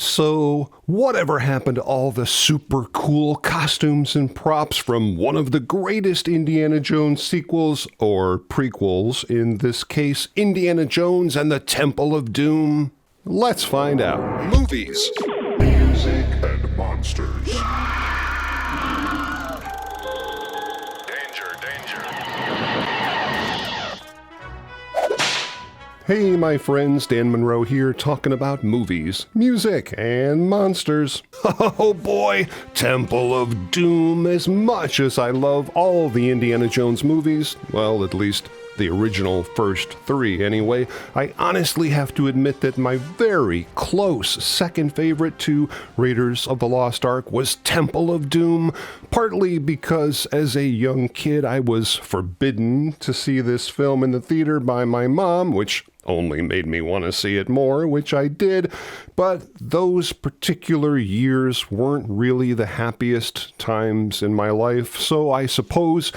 So, whatever happened to all the super cool costumes and props from one of the greatest Indiana Jones sequels, or prequels, in this case, Indiana Jones and the Temple of Doom? Let's find out. Movies, music, and monsters. Hey, my friends, Dan Monroe here, talking about movies, music, and monsters. Oh boy, Temple of Doom. As much as I love all the Indiana Jones movies, well, at least the original first three anyway, I honestly have to admit that my very close second favorite to Raiders of the Lost Ark was Temple of Doom, partly because as a young kid I was forbidden to see this film in the theater by my mom, which only made me want to see it more, which I did, but those particular years weren't really the happiest times in my life, so I suppose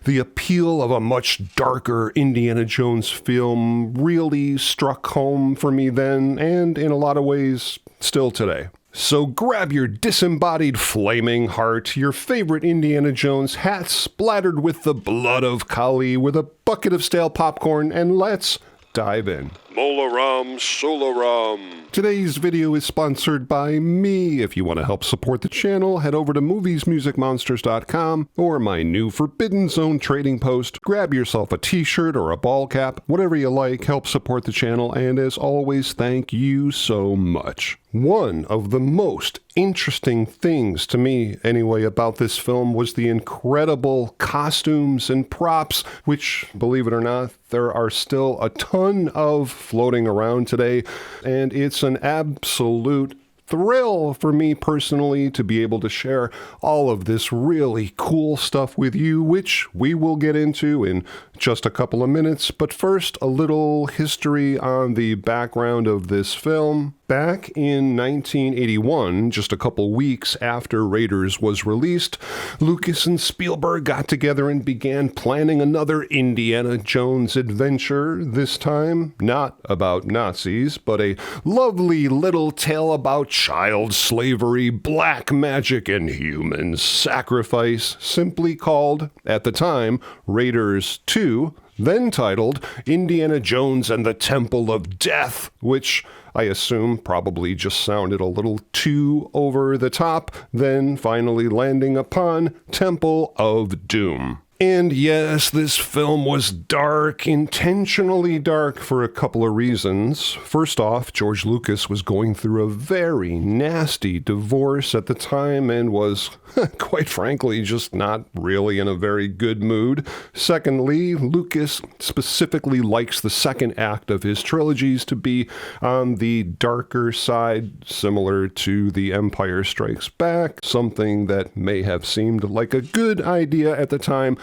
the appeal of a much darker Indiana Jones film really struck home for me then, and in a lot of ways, still today. So grab your disembodied flaming heart, your favorite Indiana Jones hat splattered with the blood of Kali, with a bucket of stale popcorn, and let's dive in. Molaram Solaram. Today's video is sponsored by me. If you want to help support the channel, head over to moviesmusicmonsters.com or my new Forbidden Zone trading post. Grab yourself a t-shirt or a ball cap, whatever you like, help support the channel, and as always, thank you so much. One of the most interesting things to me, anyway, about this film was the incredible costumes and props, which, believe it or not, there are still a ton of floating around today, and it's an absolute thrill for me personally to be able to share all of this really cool stuff with you, which we will get into in just a couple of minutes. But first, a little history on the background of this film. Back in 1981, just a couple weeks after Raiders was released, Lucas and Spielberg got together and began planning another Indiana Jones adventure, this time not about Nazis, but a lovely little tale about child slavery, black magic, and human sacrifice, simply called, at the time, Raiders 2, then titled Indiana Jones and the Temple of Death, which I assume probably just sounded a little too over the top, then finally landing upon Temple of Doom. And yes, this film was dark, intentionally dark for a couple of reasons. First off, George Lucas was going through a very nasty divorce at the time and was, quite frankly, just not really in a very good mood. Secondly, Lucas specifically likes the second act of his trilogies to be on the darker side, similar to The Empire Strikes Back, something that may have seemed like a good idea at the time,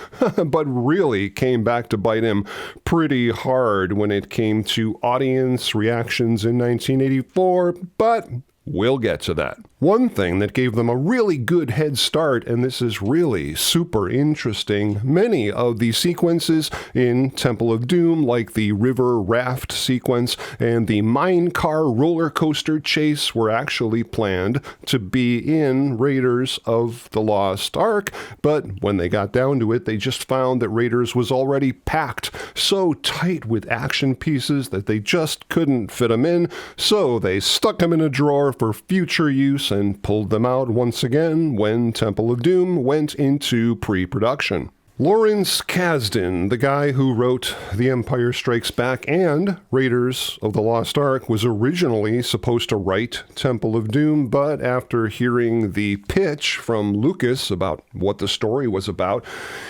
but really came back to bite him pretty hard when it came to audience reactions in 1984, but we'll get to that. One thing that gave them a really good head start, and this is really super interesting, many of the sequences in Temple of Doom, like the river raft sequence and the mine car roller coaster chase, were actually planned to be in Raiders of the Lost Ark, but when they got down to it, they just found that Raiders was already packed so tight with action pieces that they just couldn't fit them in, so they stuck them in a drawer for future use and pulled them out once again when Temple of Doom went into pre-production. Lawrence Kasdan, the guy who wrote The Empire Strikes Back and Raiders of the Lost Ark, was originally supposed to write Temple of Doom, but after hearing the pitch from Lucas about what the story was about,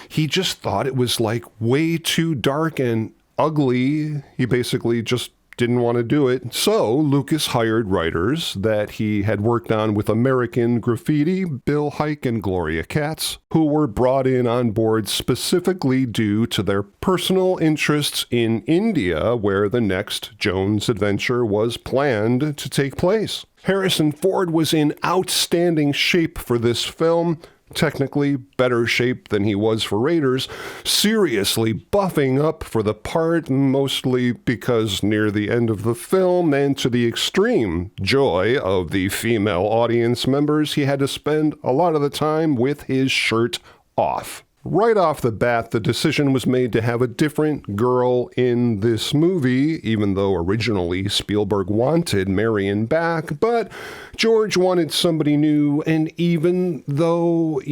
he just thought it was like way too dark and ugly. He basically just didn't want to do it. So Lucas hired writers that he had worked on with American Graffiti, Bill Hike and Gloria Katz, who were brought in on board specifically due to their personal interests in India, where the next Jones adventure was planned to take place. Harrison Ford was in outstanding shape for this film. technically better shape than he was for Raiders, seriously buffing up for the part, mostly because near the end of the film, and to the extreme joy of the female audience members, he had to spend a lot of the time with his shirt off. Right off the bat, the decision was made to have a different girl in this movie, even though originally Spielberg wanted Marion back, but George wanted somebody new, and even though,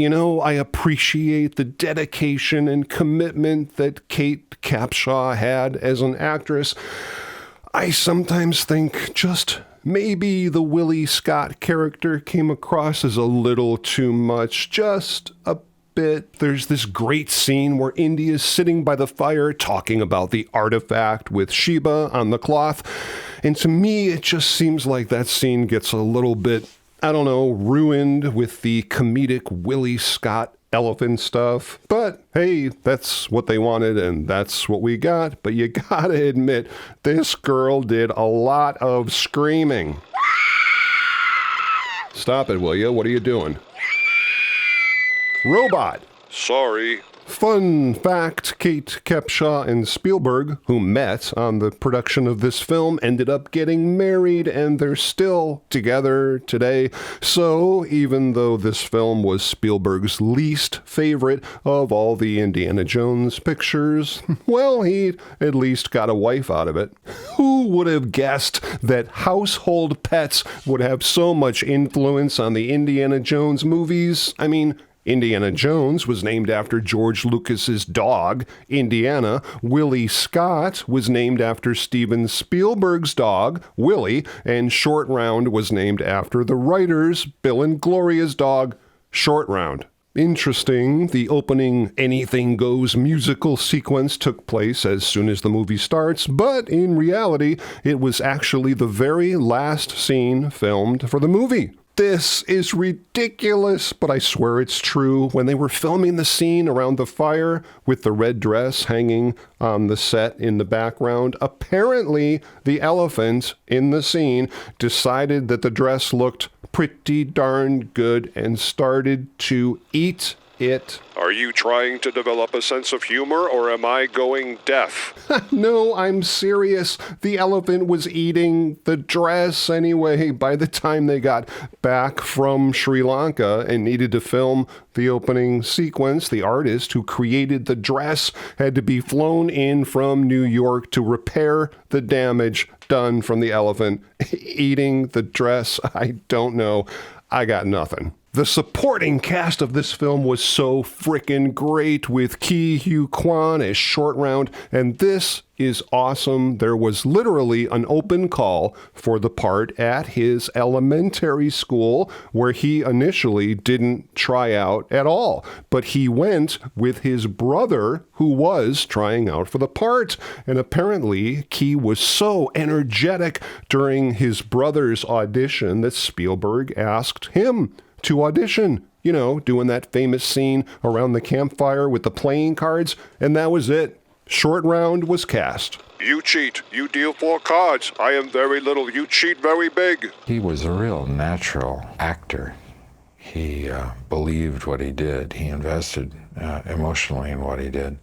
I appreciate the dedication and commitment that Kate Capshaw had as an actress, I sometimes think just maybe the Willie Scott character came across as a little too much, just a bit. There's this great scene where Indy is sitting by the fire talking about the artifact with Sheba on the cloth, and to me it just seems like that scene gets a little bit, ruined with the comedic Willie Scott elephant stuff. But hey, that's what they wanted and that's what we got. But you gotta admit, this girl did a lot of screaming. Stop it, will you? What are you doing? Robot. Sorry. Fun fact, Kate Capshaw and Spielberg, who met on the production of this film, ended up getting married, and they're still together today. So even though this film was Spielberg's least favorite of all the Indiana Jones pictures, well, he at least got a wife out of it. Who would have guessed that household pets would have so much influence on the Indiana Jones movies? I mean, Indiana Jones was named after George Lucas's dog, Indiana. Willie Scott was named after Steven Spielberg's dog, Willie. And Short Round was named after the writers, Bill and Gloria's dog, Short Round. Interesting, the opening Anything Goes musical sequence took place as soon as the movie starts, but in reality, it was actually the very last scene filmed for the movie. This is ridiculous, but I swear it's true. When they were filming the scene around the fire with the red dress hanging on the set in the background, apparently the elephant in the scene decided that the dress looked pretty darn good and started to eat it. Are you trying to develop a sense of humor, or am I going deaf? No, I'm serious. The elephant was eating the dress anyway. By the time they got back from Sri Lanka and needed to film the opening sequence, the artist who created the dress had to be flown in from New York to repair the damage done from the elephant eating the dress. I don't know. I got nothing. The supporting cast of this film was so frickin' great, with Ke Huy Quan as Short Round, and this is awesome. There was literally an open call for the part at his elementary school, where he initially didn't try out at all, but he went with his brother, who was trying out for the part, and apparently Ke was so energetic during his brother's audition that Spielberg asked him to audition, doing that famous scene around the campfire with the playing cards, and that was it. Short Round was cast. You cheat. You deal 4 cards. I am very little. You cheat very big. He was a real natural actor. He believed what he did. He invested emotionally in what he did.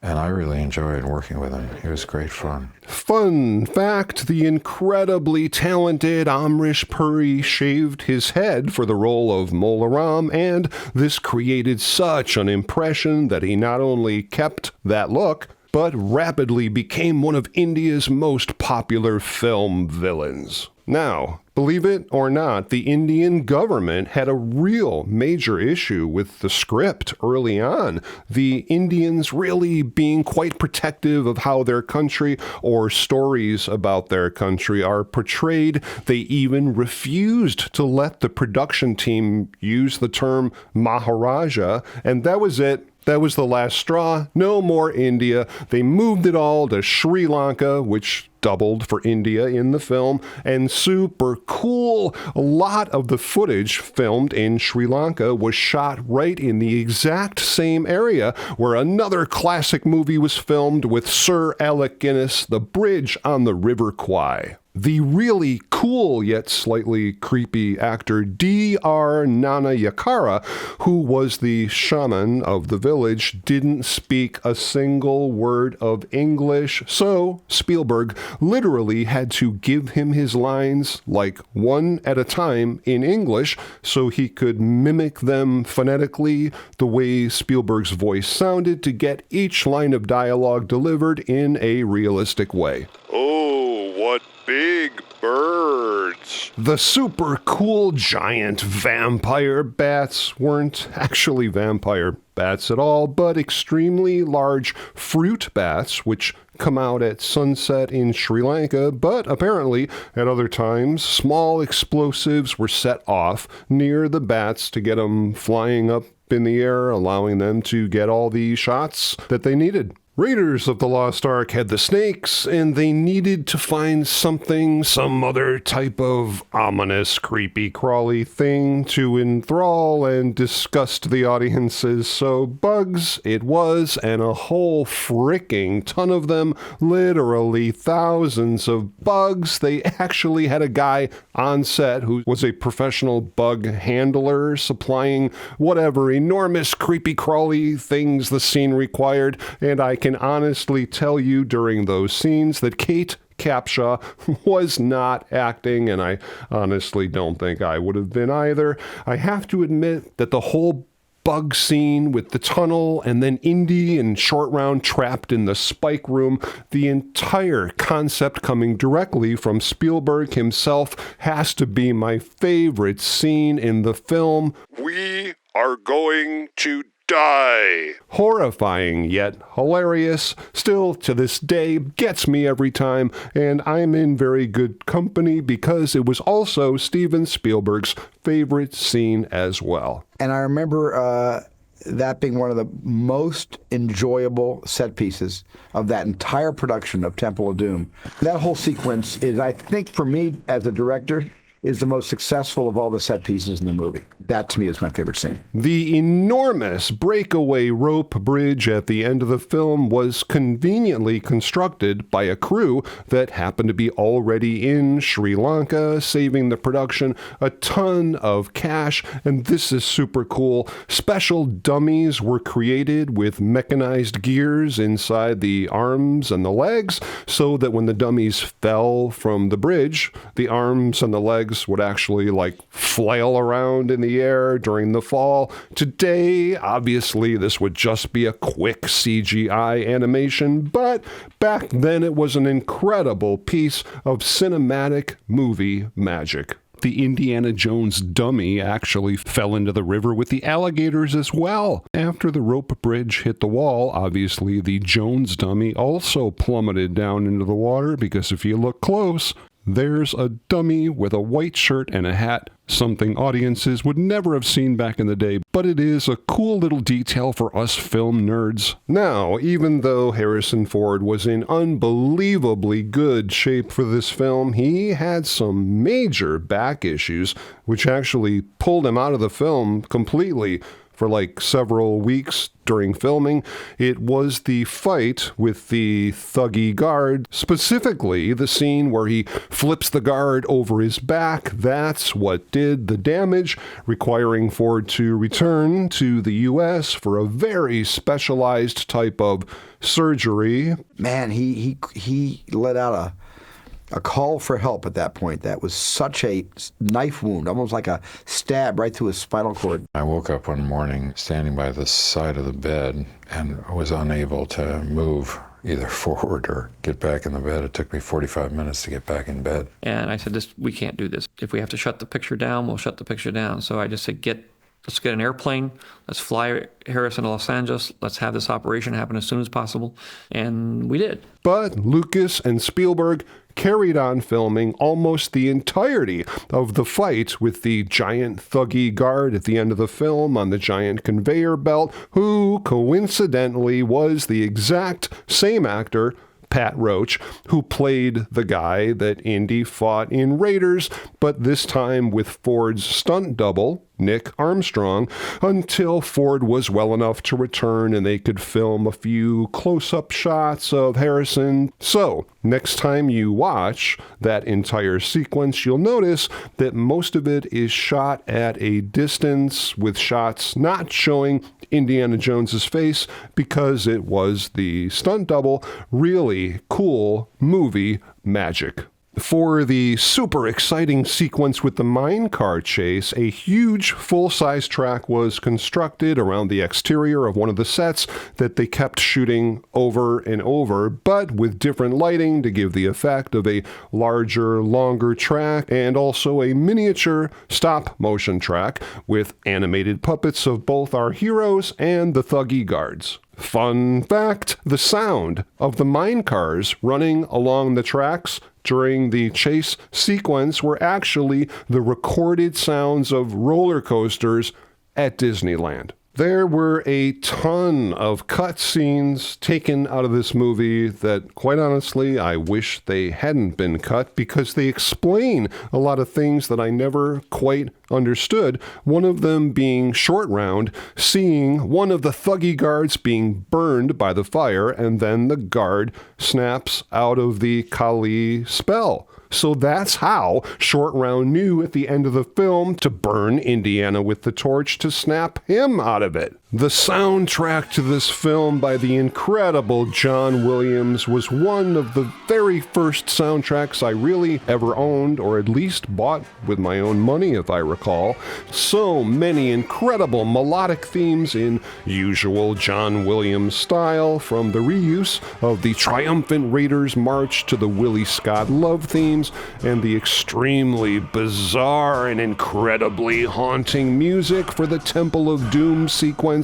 And I really enjoyed working with him. It was great fun. Fun fact, the incredibly talented Amrish Puri shaved his head for the role of Mola Ram, and this created such an impression that he not only kept that look, but rapidly became one of India's most popular film villains. Now, believe it or not, the Indian government had a real major issue with the script early on. The Indians really being quite protective of how their country or stories about their country are portrayed. They even refused to let the production team use the term Maharaja, and that was it. That was the last straw. No more India. They moved it all to Sri Lanka, which doubled for India in the film, and super cool, a lot of the footage filmed in Sri Lanka was shot right in the exact same area where another classic movie was filmed with Sir Alec Guinness, The Bridge on the River Kwai. The really cool yet slightly creepy actor D.R. Nanayakara, who was the shaman of the village, didn't speak a single word of English, so Spielberg literally had to give him his lines like one at a time in English so he could mimic them phonetically the way Spielberg's voice sounded to get each line of dialogue delivered in a realistic way. Oh, what big birds. The super cool giant vampire bats weren't actually vampire bats at all, but extremely large fruit bats, which come out at sunset in Sri Lanka, but apparently at other times, small explosives were set off near the bats to get them flying up in the air, allowing them to get all the shots that they needed. Raiders of the Lost Ark had the snakes, and they needed to find something, some other type of ominous, creepy, crawly thing to enthrall and disgust the audiences. So bugs it was, and a whole fricking ton of them, literally thousands of bugs. They actually had a guy on set who was a professional bug handler, supplying whatever enormous, creepy, crawly things the scene required, and I can honestly tell you during those scenes that Kate Capshaw was not acting, and I honestly don't think I would have been either. I have to admit that the whole bug scene with the tunnel and then Indy and Short Round trapped in the spike room, the entire concept coming directly from Spielberg himself, has to be my favorite scene in the film. We are going to die. Horrifying yet hilarious, still to this day gets me every time, and I'm in very good company because it was also Steven Spielberg's favorite scene as well. And I remember that being one of the most enjoyable set pieces of that entire production of Temple of Doom. That whole sequence is, I think, for me as a director, is the most successful of all the set pieces in the movie. That, to me, is my favorite scene. The enormous breakaway rope bridge at the end of the film was conveniently constructed by a crew that happened to be already in Sri Lanka, saving the production a ton of cash, and this is super cool. Special dummies were created with mechanized gears inside the arms and the legs, so that when the dummies fell from the bridge, the arms and the legs would actually flail around in the air during the fall. Today, obviously, this would just be a quick CGI animation, but back then it was an incredible piece of cinematic movie magic. The Indiana Jones dummy actually fell into the river with the alligators as well. After the rope bridge hit the wall, obviously the Jones dummy also plummeted down into the water, because if you look close, there's a dummy with a white shirt and a hat, something audiences would never have seen back in the day, but it is a cool little detail for us film nerds. Now, even though Harrison Ford was in unbelievably good shape for this film, he had some major back issues, which actually pulled him out of the film completely for several weeks during filming. It was the fight with the thuggy guard, specifically the scene where he flips the guard over his back. That's what did the damage, requiring Ford to return to the U.S. for a very specialized type of surgery. Man, he let out a call for help at that point. That was such a knife wound, almost like a stab right through his spinal cord. I woke up one morning standing by the side of the bed and was unable to move either forward or get back in the bed. It took me 45 minutes to get back in bed. And I said, we can't do this. If we have to shut the picture down, we'll shut the picture down. So I just said, let's get an airplane. Let's fly Harrison to Los Angeles. Let's have this operation happen as soon as possible. And we did. But Lucas and Spielberg carried on filming almost the entirety of the fight with the giant thuggy guard at the end of the film on the giant conveyor belt, who coincidentally was the exact same actor Pat Roach, who played the guy that Indy fought in Raiders, but this time with Ford's stunt double, Nick Armstrong, until Ford was well enough to return and they could film a few close-up shots of Harrison. So, next time you watch that entire sequence, you'll notice that most of it is shot at a distance with shots not showing Indiana Jones's face because it was the stunt double. Really cool movie magic. For the super exciting sequence with the minecart chase, a huge full-size track was constructed around the exterior of one of the sets that they kept shooting over and over, but with different lighting to give the effect of a larger, longer track, and also a miniature stop-motion track with animated puppets of both our heroes and the thuggy guards. Fun fact, the sound of the mine cars running along the tracks during the chase sequence were actually the recorded sounds of roller coasters at Disneyland. There were a ton of cutscenes taken out of this movie that, quite honestly, I wish they hadn't been cut because they explain a lot of things that I never quite understood. One of them being Short Round, seeing one of the thuggy guards being burned by the fire, and then the guard snaps out of the Kali spell. So that's how Short Round knew at the end of the film to burn Indiana with the torch to snap him out of it. The soundtrack to this film by the incredible John Williams was one of the very first soundtracks I really ever owned, or at least bought with my own money, if I recall. So many incredible melodic themes in usual John Williams style, from the reuse of the triumphant Raiders March to the Willie Scott love themes, and the extremely bizarre and incredibly haunting music for the Temple of Doom sequence,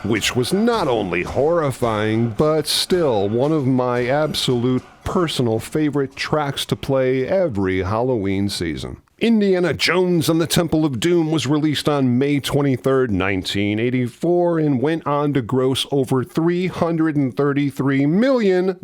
which was not only horrifying, but still one of my absolute personal favorite tracks to play every Halloween season. Indiana Jones and the Temple of Doom was released on May 23, 1984, and went on to gross over $333 million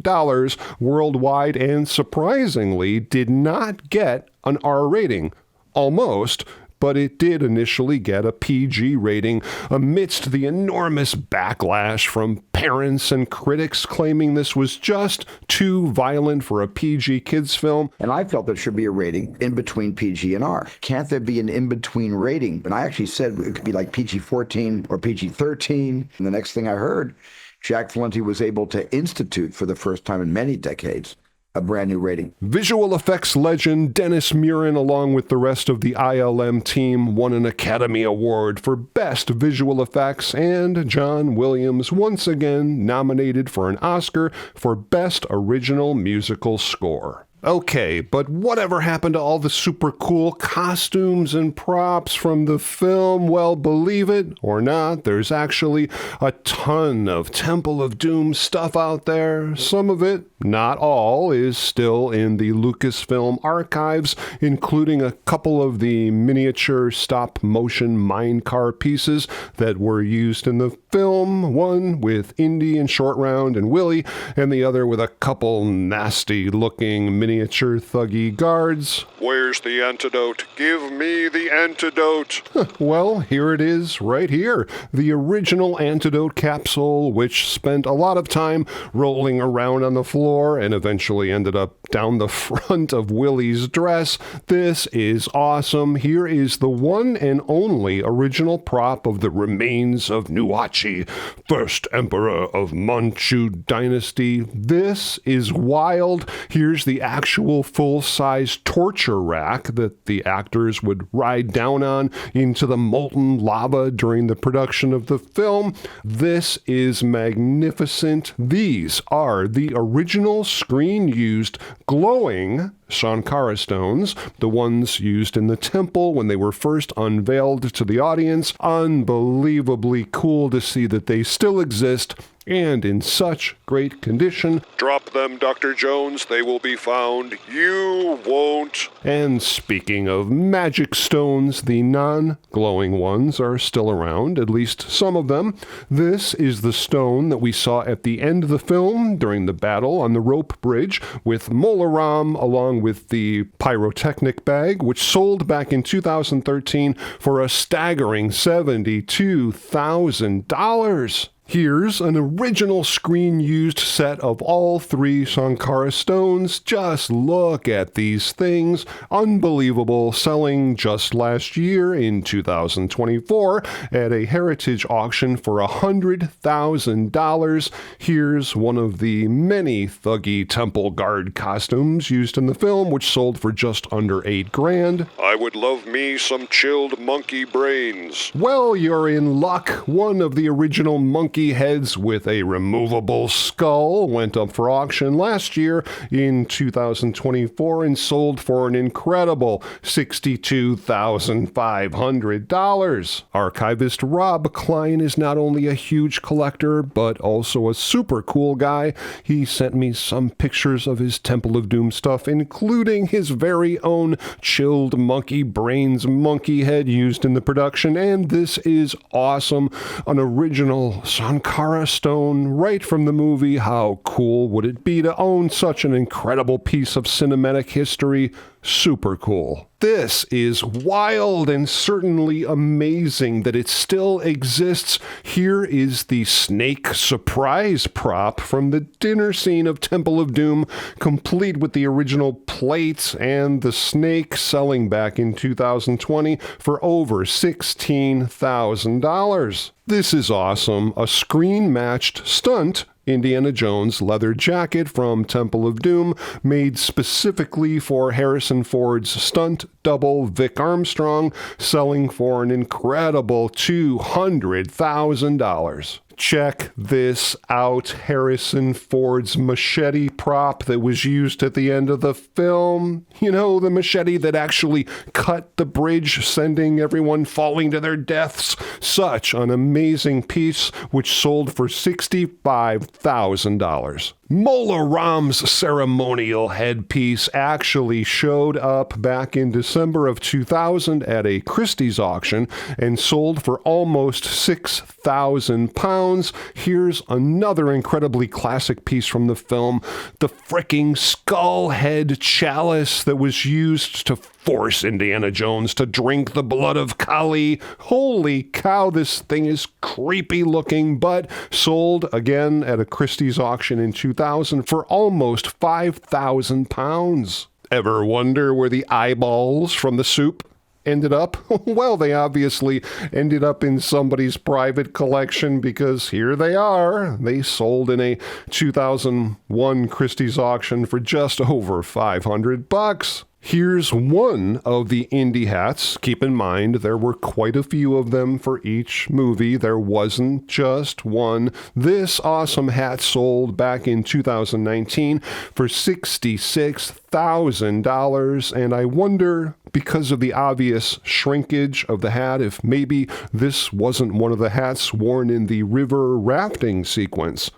worldwide, and surprisingly did not get an R rating. Almost. But it did initially get a PG rating amidst the enormous backlash from parents and critics claiming this was just too violent for a PG kids film. And I felt there should be a rating in between PG and R. Can't there be an in-between rating? And I actually said it could be like PG-14 or PG-13. And the next thing I heard, Jack Valenti was able to institute for the first time in many decades a brand new rating. Visual effects legend Dennis Muren, along with the rest of the ILM team, won an Academy Award for Best Visual Effects, and John Williams once again nominated for an Oscar for Best Original Musical Score. Okay, but whatever happened to all the super cool costumes and props from the film? Well, believe it or not, there's actually a ton of Temple of Doom stuff out there. Some of it, not all, is still in the Lucasfilm archives, including a couple of the miniature stop-motion minecart pieces that were used in the film, one with Indy and Short Round and Willie, and the other with a couple nasty-looking miniature thuggy guards. Where's the antidote? Give me the antidote! Well, here it is, right here. The original antidote capsule, which spent a lot of time rolling around on the floor and eventually ended up down the front of Willie's dress. This is awesome. Here is the one and only original prop of the remains of Nuachi, first emperor of Manchu dynasty. This is wild. Here's the actual full-size torture rack that the actors would ride down on into the molten lava during the production of the film. This is magnificent. These are the original screen-used glowing Shankara stones, the ones used in the temple when they were first unveiled to the audience. Unbelievably cool to see that they still exist and in such great condition. Drop them, Dr. Jones. They will be found. You won't. And speaking of magic stones, the non-glowing ones are still around, at least some of them. This is the stone that we saw at the end of the film during the battle on the rope bridge with Mola Ram, along with the pyrotechnic bag, which sold back in 2013 for a staggering $72,000. Here's an original screen-used set of all three Sankara stones. Just look at these things. Unbelievable, selling just last year in 2024 at a heritage auction for $100,000. Here's one of the many thuggy temple guard costumes used in the film, which sold for just under $8,000. I would love me some chilled monkey brains. Well, you're in luck. One of the original monkey heads with a removable skull went up for auction last year in 2024 and sold for an incredible $62,500. Archivist Rob Klein is not only a huge collector, but also a super cool guy. He sent me some pictures of his Temple of Doom stuff, including his very own chilled monkey brains monkey head used in the production, and this is awesome. An original Sankara stone right from the movie. How cool would it be to own such an incredible piece of cinematic history? Super cool. This is wild and certainly amazing that it still exists. Here is the snake surprise prop from the dinner scene of Temple of Doom, complete with the original plates and the snake, selling back in 2020 for over $16,000. This is awesome. A screen-matched stunt Indiana Jones leather jacket from Temple of Doom, made specifically for Harrison Ford's stunt double Vic Armstrong, selling for an incredible $200,000. Check this out. Harrison Ford's machete prop that was used at the end of the film. You know, the machete that actually cut the bridge, sending everyone falling to their deaths. Such an amazing piece, which sold for $65,000. Mola Ram's ceremonial headpiece actually showed up back in December of 2000 at a Christie's auction and sold for almost £6,000. Here's another incredibly classic piece from the film, the fricking skull head chalice that was used to force Indiana Jones to drink the blood of Kali. Holy cow, this thing is creepy looking, but sold again at a Christie's auction in 2000 for almost £5,000. Ever wonder where the eyeballs from the soup ended up? Well, they obviously ended up in somebody's private collection, because here they are. They sold in a 2001 Christie's auction for just over $500. Here's one of the INDY hats. Keep in mind, there were quite a few of them for each movie. There wasn't just one. This awesome hat sold back in 2019 for $66,000, and I wonder, because of the obvious shrinkage of the hat, if maybe this wasn't one of the hats worn in the river rafting sequence.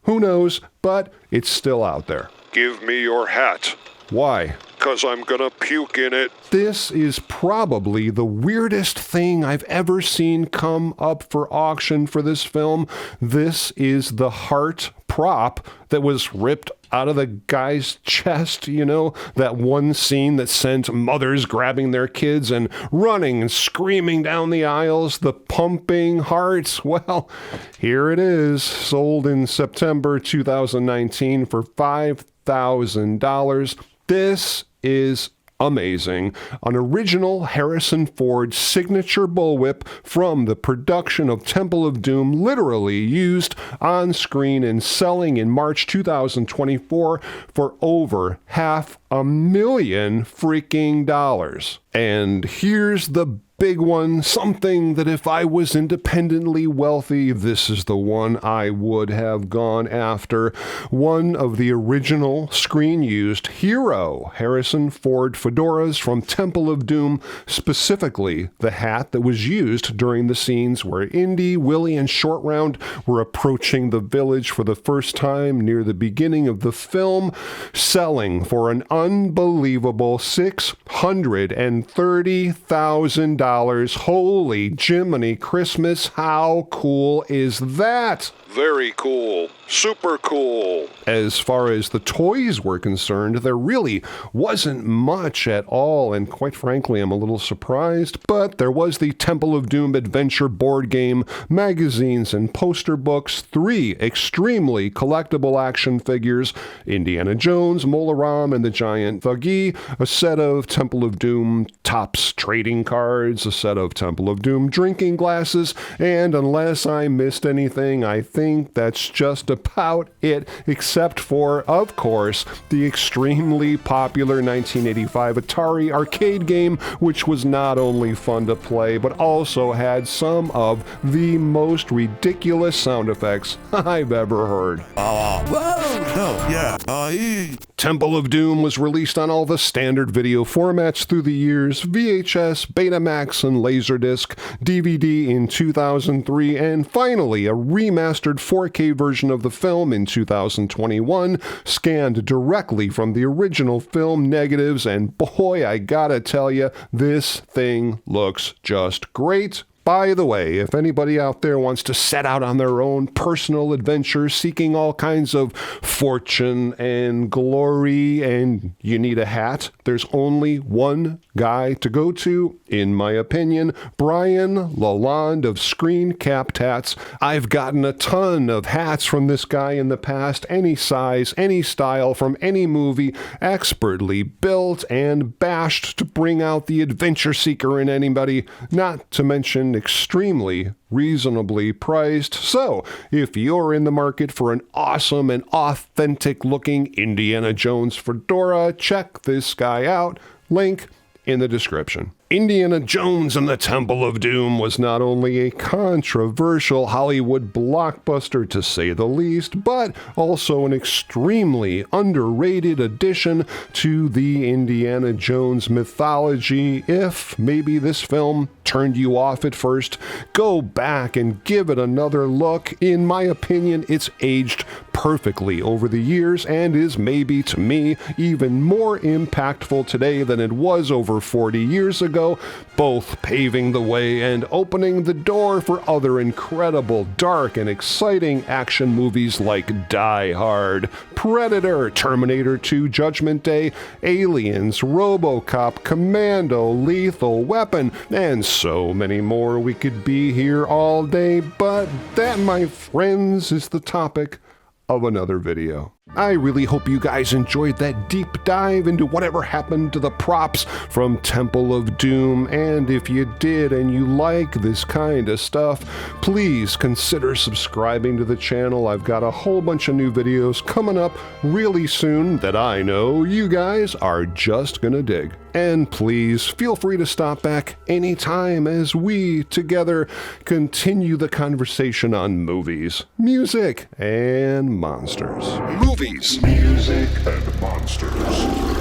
Who knows, but it's still out there. Give me your hat. Why? 'Cause I'm gonna puke in it. This is probably the weirdest thing I've ever seen come up for auction for this film. This is the heart prop that was ripped out of the guy's chest, you know, that one scene that sent mothers grabbing their kids and running and screaming down the aisles, the pumping hearts. Well, here it is, sold in September 2019 for $5,000. This is amazing. An original Harrison Ford signature bullwhip from the production of Temple of Doom, literally used on screen and selling in March 2024 for over $500,000 freaking dollars. And here's the big one, something that if I was independently wealthy, this is the one I would have gone after. One of the original screen-used hero Harrison Ford fedoras from Temple of Doom, specifically the hat that was used during the scenes where Indy, Willie, and Short Round were approaching the village for the first time near the beginning of the film, selling for an unbelievable $630,000. Holy Jiminy Christmas, how cool is that? Very cool. Super cool. As far as the toys were concerned, there really wasn't much at all, and quite frankly, I'm a little surprised, but there was the Temple of Doom adventure board game, magazines and poster books, 3 extremely collectible action figures, Indiana Jones, Molaram and the Giant Thuggy, a set of Temple of Doom Topps trading cards, a set of Temple of Doom drinking glasses, and unless I missed anything, I think that's just about it, except for, of course, the extremely popular 1985 Atari arcade game, which was not only fun to play, but also had some of the most ridiculous sound effects I've ever heard. Temple of Doom was released on all the standard video formats through the years, VHS, Betamax, and Laserdisc, DVD in 2003, and finally a remastered 4K version of the film in 2021, scanned directly from the original film negatives, and boy, I gotta tell you, this thing looks just great. By the way, if anybody out there wants to set out on their own personal adventure seeking all kinds of fortune and glory and you need a hat, there's only one guy to go to, in my opinion, Brian LALONDE of Screen Capped Hats. I've gotten a ton of hats from this guy in the past, any size, any style, from any movie, expertly built and bashed to bring out the adventure seeker in anybody, not to mention extremely reasonably priced. So, if you're in the market for an awesome and authentic looking Indiana Jones fedora, check this guy out. Link in the description. Indiana Jones and the Temple of Doom was not only a controversial Hollywood blockbuster to say the least, but also an extremely underrated addition to the Indiana Jones mythology. If maybe this film turned you off at first, go back and give it another look. In my opinion, it's aged perfectly over the years and is maybe, to me, even more impactful today than it was over 40 years ago, both paving the way and opening the door for other incredible, dark, and exciting action movies like Die Hard, Predator, Terminator 2, Judgment Day, Aliens, RoboCop, Commando, Lethal Weapon, and so many more. We could be here all day, but that, my friends, is the topic of another video. I really hope you guys enjoyed that deep dive into whatever happened to the props from Temple of Doom, and if you did and you like this kind of stuff, please consider subscribing to the channel. I've got a whole bunch of new videos coming up really soon that I know you guys are just gonna dig. And please feel free to stop back anytime as we together continue the conversation on movies, music, and monsters. Movies, music, and monsters.